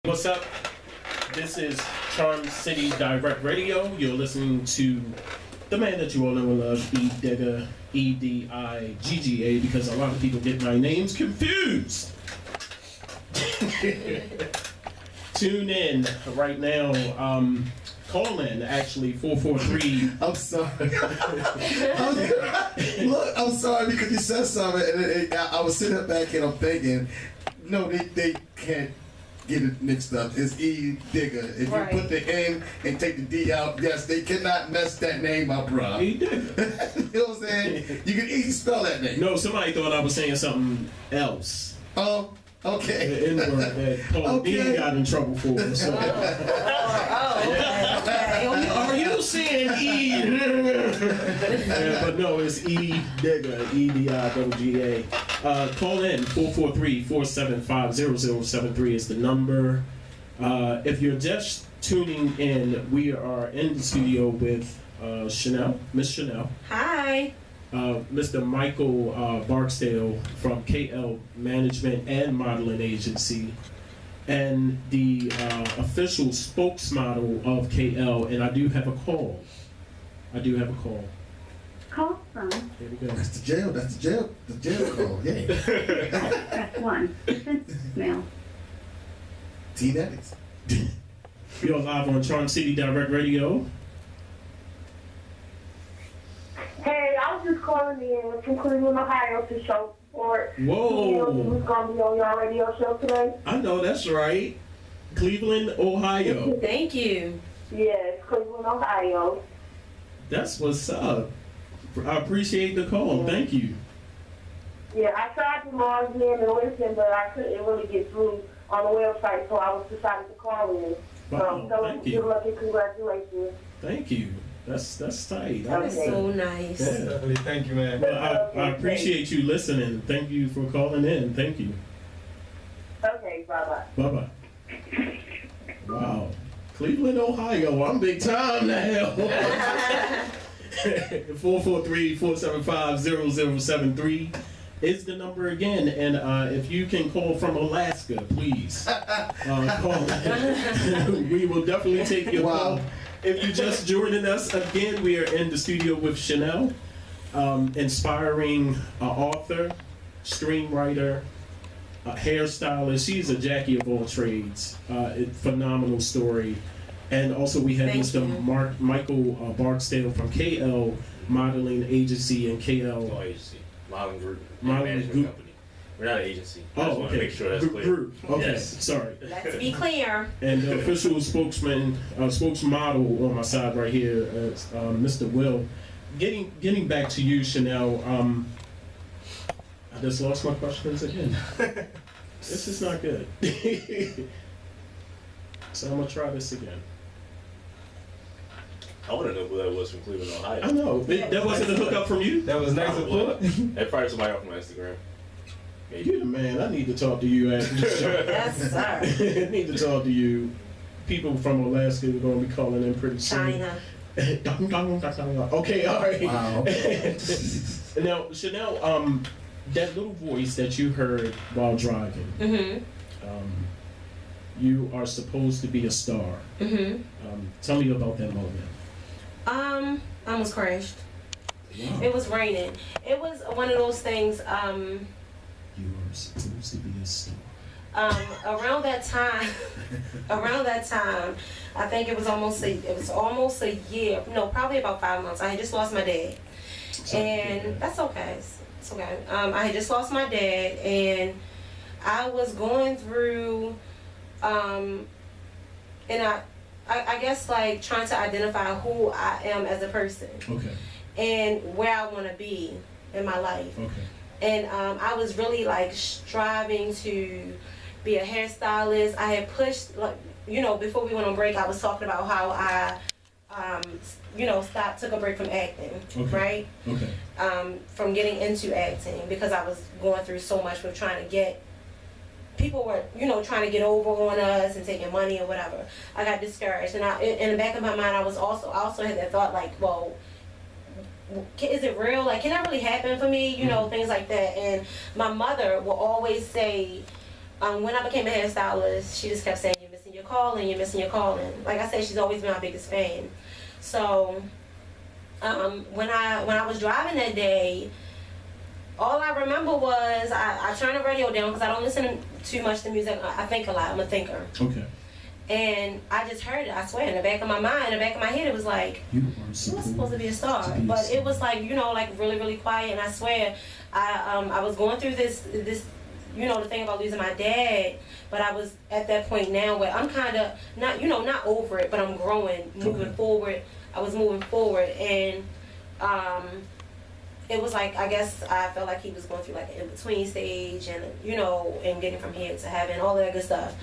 What's up? This is Charm City Direct Radio. You're listening to the man that you all know and love, Edigga, Edigga, because a lot of people get my names confused. Tune in right now. Call in, actually, 443. I'm sorry. Look, I'm sorry because you said something, and I was sitting back and I'm thinking, no, they can't get it mixed up. It's Edigga. If you put the N and take the D out, yes, they cannot mess that name up, bro. Edigga. You know what I'm saying? You can easily spell that name. No, somebody thought I was saying something else. Oh, okay. The N-word that Paul Dean got in trouble for. So. Are you saying E? But no, it's Edigga, Edigga. Call in 443-475-0073 is the number. If you're just tuning in, we are in the studio with Chanel, Miss Chanel. Hi. Mr. Michael Barksdale from KL Management and Modeling Agency, and the official spokesmodel of KL. And I do have a call. Call from. Here we go. That's the jail. The jail call. Yeah. Press 1. Mail. T-Netties. You're live on Charm City Direct Radio. Hey, I was just calling in from Cleveland, Ohio to show support. Whoa. Who's going to be on your radio show today? I know, that's right. Cleveland, Ohio. Thank you. Yes, Cleveland, Ohio. That's what's up. I appreciate the call. Thank you. Yeah, I tried to log in and listen, but I couldn't really get through on the website, so I was decided to call in. Wow, thank you. Good luck and congratulations. Thank you. That's tight. That is so nice. Yeah. Thank you, man. Well, I appreciate you listening. Thank you for calling in. Thank you. Okay, bye-bye. Bye-bye. Wow. Cleveland, Ohio. I'm big time now. 443-475-0073 is the number again. And if you can call from Alaska, please call. We will definitely take your call. If you're just joining us again, we are in the studio with Chanel, inspiring author, screenwriter, hairstylist. She's a Jackie of all trades. Phenomenal story. And also we have Mr. Michael Barksdale from KL Modeling Agency and KL Modeling Group. Modeling Group. Company. We're not an agency. I Oh, just want to okay. make sure that's clear. Group. Okay, Yes. sorry. Let's be clear. And the official spokesmodel on my side right here is Mr. Will. Getting back to you, Chanel. I just lost my questions again. This is not good. So I'm gonna try this again. I want to know who that was from Cleveland, Ohio. I know. That wasn't a hookup from you? That was nice of you. That probably somebody off my Instagram. Maybe. You're the man. I need to talk to you after the show. Yes, sir. I need to talk to you. People from Alaska are going to be calling in pretty soon. China. Okay, all right. Wow. Now, Chanel, that little voice that you heard while driving, you are supposed to be a star. Tell me about that moment. I almost crashed. Wow. It was raining. It was one of those things. You are supposed to be a star. Around that time, I think it was almost a year. No, probably about 5 months. I had just lost my dad, and that's okay. It's okay. I had just lost my dad, and I was going through, and I guess like trying to identify who I am as a person. Okay. And where I want to be in my life. Okay. And I was really like striving to be a hairstylist. I had pushed, like, before we went on break, I was talking about how I, took a break from acting, right? Okay. From getting into acting because I was going through so much with trying to get, people were, trying to get over on us and taking money or whatever. I got discouraged. And in the back of my mind, I also had that thought like, well, is it real? Like, can that really happen for me? Things like that. And my mother will always say, when I became a hairstylist, she just kept saying, "You're missing your calling. You're missing your calling." Like I said, she's always been my biggest fan. So when I was driving that day, all I remember was I turned the radio down because I don't listen too much to music. I think a lot. I'm a thinker. Okay. And I just heard it. I swear, in the back of my mind, in the back of my head, it was like, You "You were supposed to be a star," but it was like, you know, like really, really quiet. And I swear, I was going through this, you know, the thing about losing my dad. But I was at that point now where I'm kind of not over it, but I'm growing, moving forward. I was moving forward, and it was like, I guess I felt like he was going through like an in-between stage, and you know, and getting from here to heaven, all that good stuff.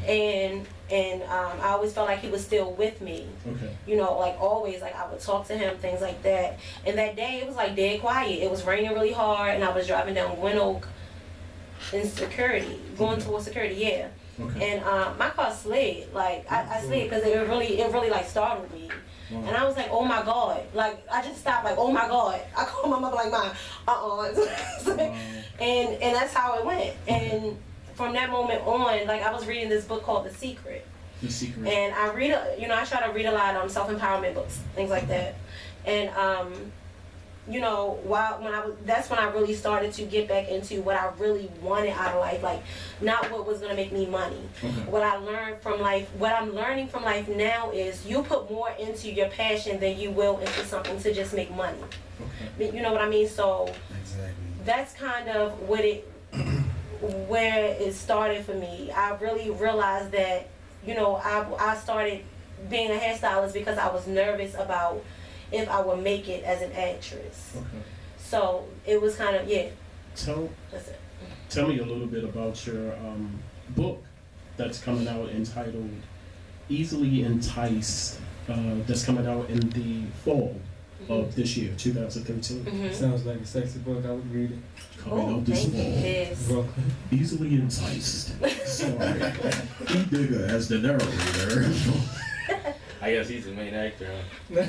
And I always felt like he was still with me. Okay. You know, like always, like I would talk to him, things like that. And that day, it was like dead quiet. It was raining really hard, and I was driving down Gwen Oak in security, going towards security, yeah. Okay. And my car slid. Like I slid because it really like startled me. Wow. And I was like, oh my God. Like, I just stopped, like, oh my God. I called my mother, like, Mom, and that's how it went. And from that moment on, like, I was reading this book called The Secret. The Secret. And I I try to read a lot of self-empowerment books, things like that. And, you know, that's when I really started to get back into what I really wanted out of life, like not what was gonna make me money. Okay. What I learned from life, what I'm learning from life now is you put more into your passion than you will into something to just make money. Okay. You know what I mean? So Exactly. that's kind of where it started for me. I really realized that, you know, I started being a hairstylist because I was nervous about if I would make it as an actress. Okay. So it was kind of, yeah. That's it. Tell me a little bit about your book that's coming out entitled Easily Enticed, that's coming out in the fall of this year, 2013. Sounds like a sexy book. I would read it. Coming Oh, out this thank you. fall. Yes. Bro. Easily Enticed. Sorry. Edigga as the narrator. I guess he's the main actor, huh?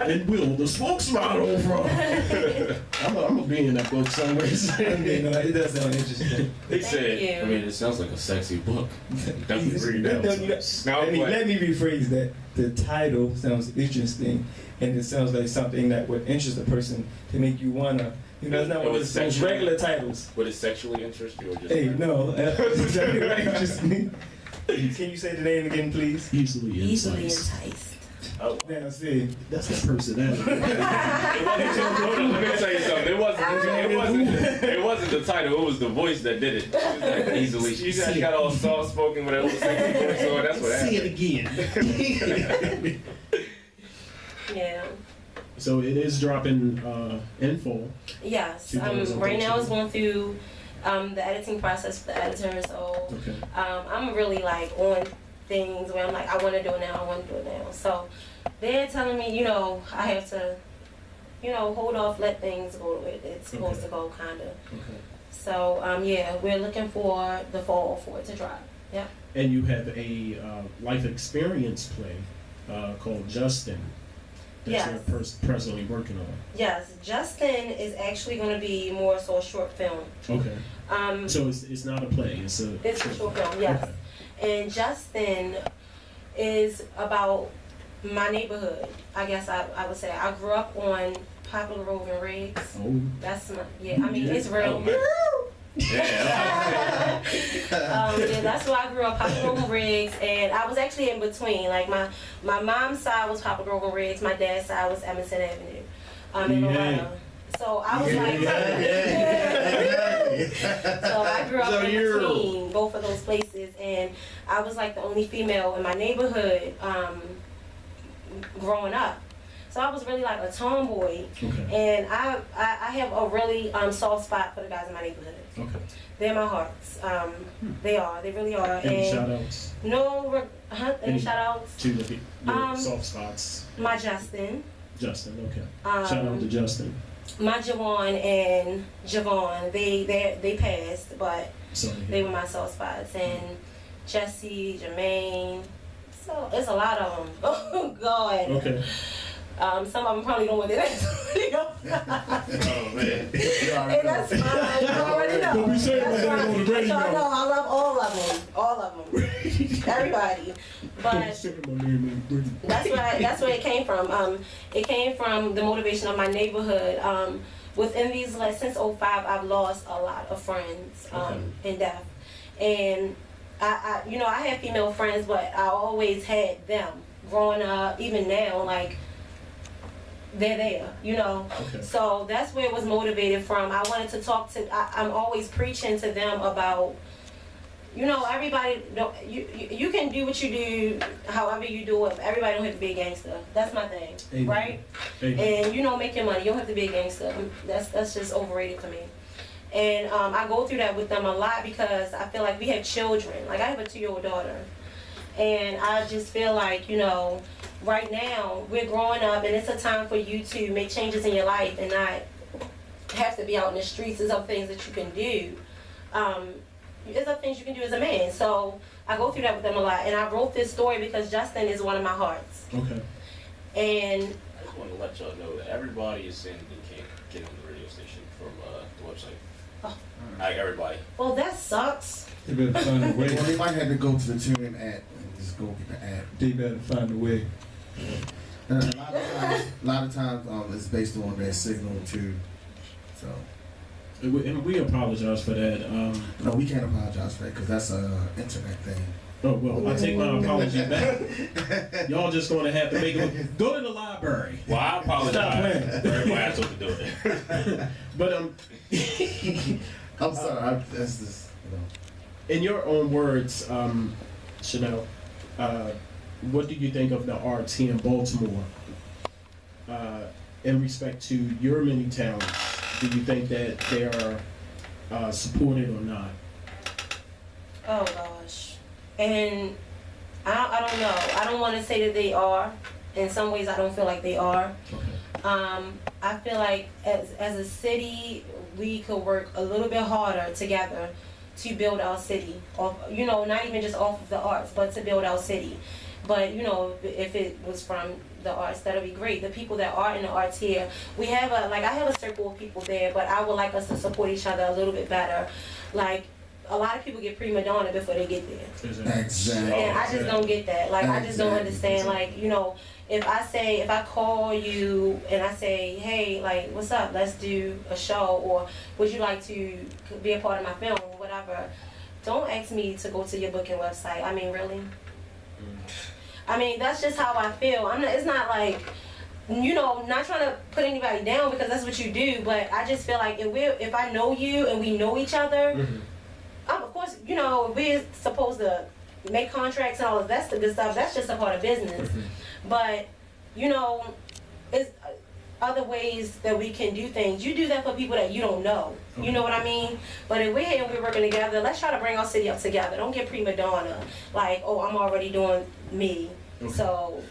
And Will, the spokesmodel from. I'm gonna be in that book somewhere. It does sound interesting. They Thank said, you. I mean, it sounds like a sexy book. Definitely read that. Now, Let me rephrase that. The title sounds interesting, and it sounds like something that would interest a person to make you wanna. You know, it's not one of those regular titles. Would it sexually interest you or just? Hey, no, that's interests me. Can you say the name again, please? Easily Easily Enticed. enticed. Oh. Now, see. That's the personality. Hold on, let me tell you something. It wasn't the title. It was the voice that did it. She was like easily. She got all soft spoken with that little sexy voice. So that's what happened. Say it again. Yeah. So it is dropping in fall. Yes. 2013. Right now it's going through the editing process for the editor, so Okay. I'm really like on things where I'm like, I want to do it now, So they're telling me, you know, I have to, you know, hold off, let things go the way it's supposed to go, kind of. Okay. So yeah, we're looking for the fall for it to drop. Yeah. And you have a life experience play called Justin that Yes. you're presently working on. Yes, Justin is actually going to be more so a short film. Okay. So it's not a play. It's a short film. Yes. Okay. And Justin is about my neighborhood. I guess I would say I grew up on Poplar Grove and Riggs. Oh. That's my, yeah. I mean, it's real. Yeah. Yeah, that's where I grew up, Poplar Grove and Riggs, and I was actually in between. Like my mom's side was Poplar Grove and Riggs, my dad's side was Emerson Avenue, in Loretta. So I was so I grew up in between both of those places, and I was like the only female in my neighborhood growing up. So I was really like a tomboy, and I have a really soft spot for the guys in my neighborhood. Okay. They're my hearts. They really are. Any shout outs? No, any shout outs? To the soft spots. My Justin, okay. Shout out to Justin. my Javon and Javon. They passed, but they were my soft spots. And Jesse, Jermaine. So it's a lot of them. Oh God. Okay. Some of them probably don't want their names on the video. Oh man. And that's fine. You already know. Don't be saying That's that fine. on the radio. Y'all know I love all of them. Everybody. But that's where it came from. It came from the motivation of my neighborhood. Within these, since 05, I've lost a lot of friends in death. And I had female friends, but I always had them growing up, even now, like, they're there, Okay. So that's where it was motivated from. I wanted to talk to, I'm always preaching to them about, everybody, you can do what you do, however you do it. Everybody don't have to be a gangster. That's my thing, Amen. right? Amen. And, make your money. You don't have to be a gangster. That's just overrated to me. And I go through that with them a lot because I feel like we have children. Like, I have a 2-year-old daughter. And I just feel like, right now, we're growing up, and it's a time for you to make changes in your life and not have to be out in the streets. There's other things that you can do. There's other things you can do as a man. So I go through that with them a lot. And I wrote this story because Justin is one of my hearts. Okay. And I just want to let y'all know that everybody is saying they can't get on the radio station from the website. Oh. Like everybody. well, that sucks. They better find a way. Well, they might have to go to the TuneIn app and just go get the app. They better find a way. And a lot of times, it's based on their signal too. So. And we apologize for that. No, we can't apologize for that because that's an internet thing. Oh, well, I take my apology back. Y'all just going to have to make it. Go to the library. Well, I apologize for everybody else to do it. But I'm sorry. That's just, in your own words, Chanel, what do you think of the arts here in Baltimore in respect to your many talents? Do you think that they are supported or not? Oh, gosh. And I don't know. I don't want to say that they are. In some ways, I don't feel like they are. Okay. I feel like as a city, we could work a little bit harder together to build our city. Not even just off of the arts, but to build our city. But, if it was from the arts, that'll be great. The people that are in the arts here, I have a circle of people there, but I would like us to support each other a little bit better. Like, a lot of people get prima donna before they get there. exactly. And I just don't get that. Like, I just don't understand. Like, if I call you and I say, hey, like, what's up? Let's do a show, or would you like to be a part of my film, or whatever. Don't ask me to go to your booking website. I mean, really? I mean, that's just how I feel. It's not like, not trying to put anybody down because that's what you do, but I just feel like if I know you and we know each other, of course, we're supposed to make contracts and all of that good stuff. That's just a part of business. But, it's other ways that we can do things. You do that for people that you don't know. You know what I mean? But if we're here and we're working together, let's try to bring our city up together. Don't get prima donna. Like, oh, I'm already doing me. Okay. So,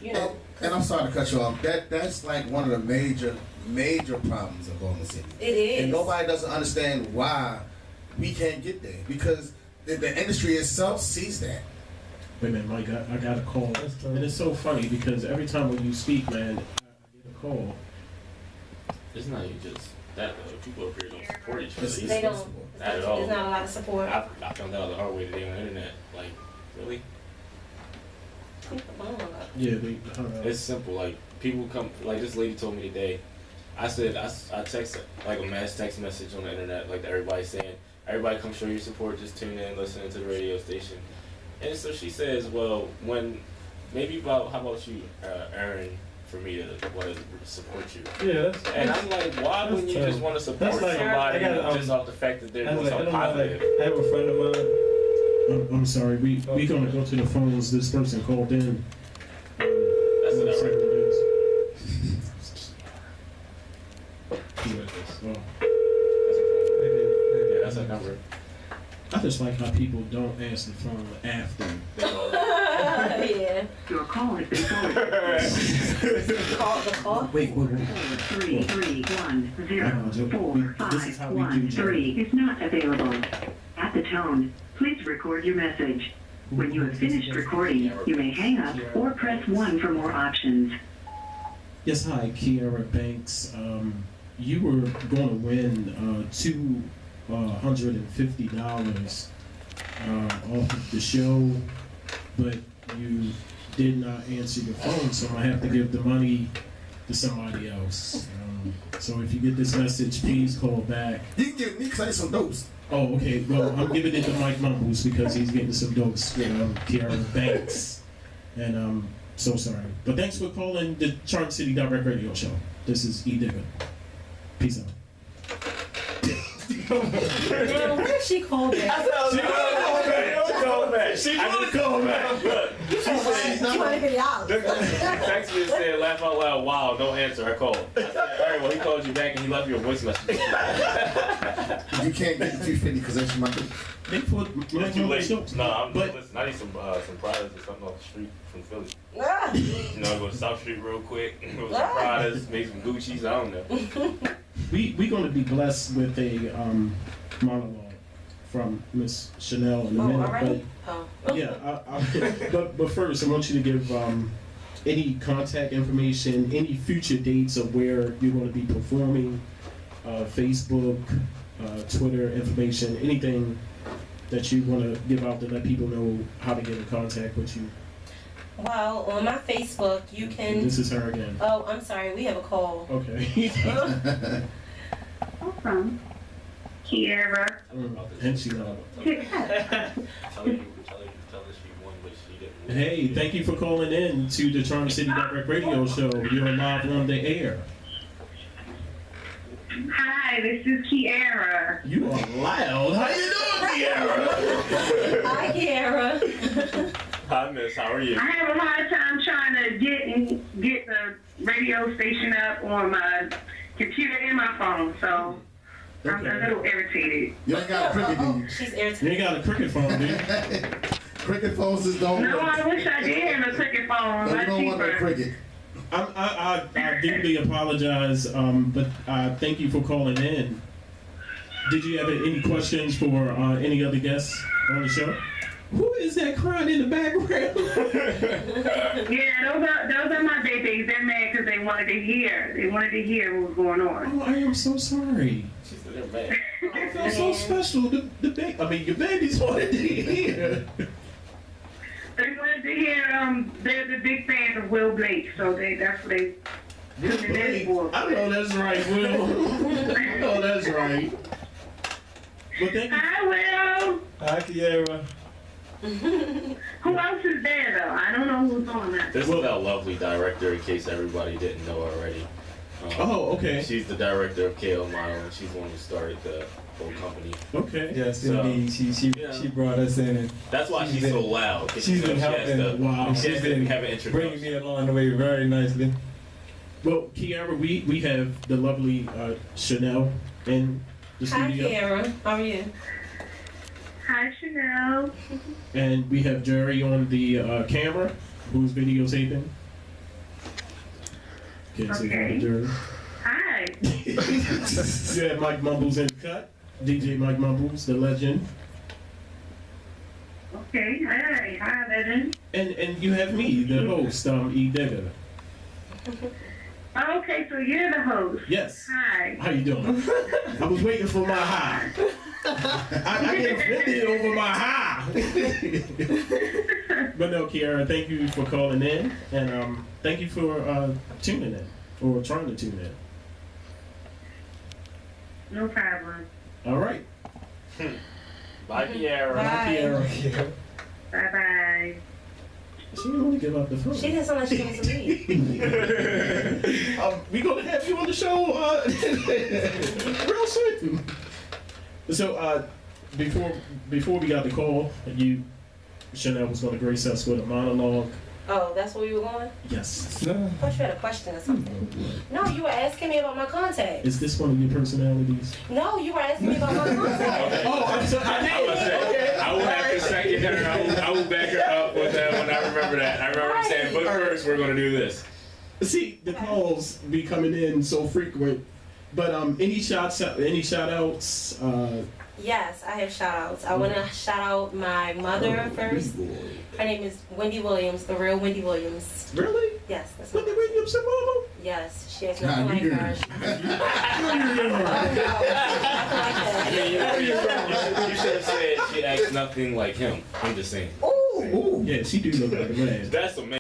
And I'm sorry to cut you off. That's like one of the major problems of Baltimore City. It is. And nobody doesn't understand why we can't get there because the industry itself sees that. Wait a minute, Mike, I got a call. And it's so funny because every time when you speak, man, I get a call. It's not even just that though. People up here don't support each other. They don't. Not at all. There's not a lot of support. I found out the hard way today on the internet. Like, really? Yeah, It's simple. Like, people come, like this lady told me today, I said, I text like a mass text message on the internet, like everybody saying, everybody come show your support, just tune in, listening to the radio station. And so she says, well, how about you earn for me to want to support you? Yeah, and I'm like, why wouldn't you just want to support somebody just off the fact that they're doing something positive? I have a friend of mine. I'm sorry, we gonna go to the phones. This person called in. That's the number. Yeah, that's a number. I just like how people don't answer the phone after. Yeah. Your call has been forwarded. Call? Wait. 331045113 is not available. At the tone, please record your message. When you have finished recording, you may hang up or press 1 for more options. Yes, hi, Kiera Banks. You were going to win $250 off of the show, but you did not answer your phone, so I have to give the money to somebody else. So if you get this message, please call back. You can give me because I need some dose. Oh, okay. Well, I'm giving it to Mike Mumbles because he's getting some dose with Kiera Banks. And I'm so sorry. But thanks for calling the Charm City Direct Radio Show. This is Edigga. Peace out. Damn, what if she called back? She called back. She wanted to call back. Look, she said, $250. text me and said, laugh out loud, wow, don't answer, I called. I said, all right, well, he called you back and he left you a voice message. You can't get the 250 because that's my. They put It's too late. No, But- listen, I need some products or something off the street from Philly. Ah. You know, go to South Street real quick, go some products, make some Gucci's, I don't know. We're going to be blessed with a monologue from Miss Chanel in a minute. Already? But yeah, but first I want you to give any contact information, any future dates of where you're going to be performing, Facebook, Twitter information, anything that you want to give out to let people know how to get in contact with you. Well, on my Facebook, you can. This is her again. Oh, I'm sorry. We have a call. Okay. Awesome. Kiera. And she not. Tell her she won, but she didn't. Hey, thank you for calling in to the Charm City Direct Radio Show. You're live on the air. Hi, this is Kiera. You are loud. How you doing, Kiera? Hi, Kiera. Hi, miss, how are you? I have a hard time trying to get the radio station up on my computer and my phone, so I'm a little irritated. You ain't got a cricket, do you? She's You irritated. ain't got a cricket phone, do you? Cricket phones just don't No, work. I wish I did have a cricket phone. No, you Much don't want no cheaper. cricket. I deeply apologize, but thank you for calling in. Did you have any questions for any other guests on the show? Who is that crying in the background? Yeah, those are my babies. They're mad because they wanted to hear. They wanted to hear what was going on. Oh, I am so sorry. She said they're mad. I feel so special. Your babies wanted to hear. They wanted to hear. They're the big fans of Will Blake, so that's what they tuning in for. I know that's right, Will. I know that's right. Well, thank you. Hi, Will. Hi, Kiera. Who else is there though? I don't know who's on that. This is our lovely director, in case everybody didn't know already. Oh, okay. She's the director of KL Model, and she's the one who started the whole company. Okay. Yes, So, indeed. She brought us in, and That's why she's so loud. 'cause she's been she has helping. to- Wow. and She has she's to been have an bringing introduction. me along the way very nicely. Well, Kiera, we have the lovely Chanel in the Hi, studio. Kiera. How are you? Hi, Chanel. And we have Jerry on the camera, who's videotaping. Can't say hi to Okay. Jerry. Hi. You have Mike Mumbles in the cut. DJ Mike Mumbles, the legend. Okay. Hi, legend. And you have me, the host, Edigga. Okay, so you're the host. Yes. Hi. How you doing? I was waiting for my high. I get offended over my high. But no, Kiera, thank you for calling in, and thank you for tuning in, or trying to tune in. No problem. All right. Bye, Kiera. Bye. Kiera. Bye bye. She didn't want to give up the phone. She didn't sound like she wanted to leave. We gonna have you on the show real soon. So before we got the call, Chanel was gonna grace us with a monologue. Oh, that's where you were going? Yes. No. I thought you had a question or something. No, you were asking me about my contact. Is this one of your personalities? No, you were asking me about my contact. Oh, I'm sorry. I was saying, I will have to second her. I will back her up with that when I remember that. I remember saying, but first we're gonna do this. See, the calls be coming in so frequent. But any shout outs? Yes, I have shout outs. I want to shout out my mother first. Her name is Wendy Williams, the real Wendy Williams. Really? Yes, that's my Wendy mom. Williams and Mama? Yes, she has Nah, nothing you like her. You should have said she acts nothing like him. I'm just saying. Ooh. Yeah, she do look like a man. That's a man.